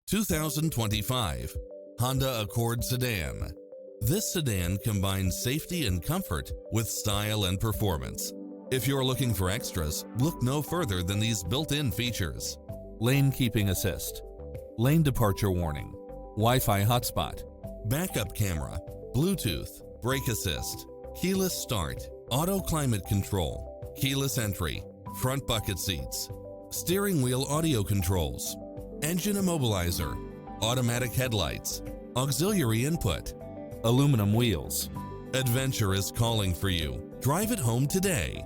2025 Honda Accord Sedan. This sedan combines safety and comfort with style and performance. If you're looking for extras, look no further than these built-in features: lane keeping assist, lane departure warning, Wi-Fi hotspot, backup camera, Bluetooth, brake assist, keyless start, auto climate control, keyless entry, front bucket seats, steering wheel audio controls, engine immobilizer, automatic headlights, auxiliary input, aluminum wheels. Adventure is calling for you. Drive it home today.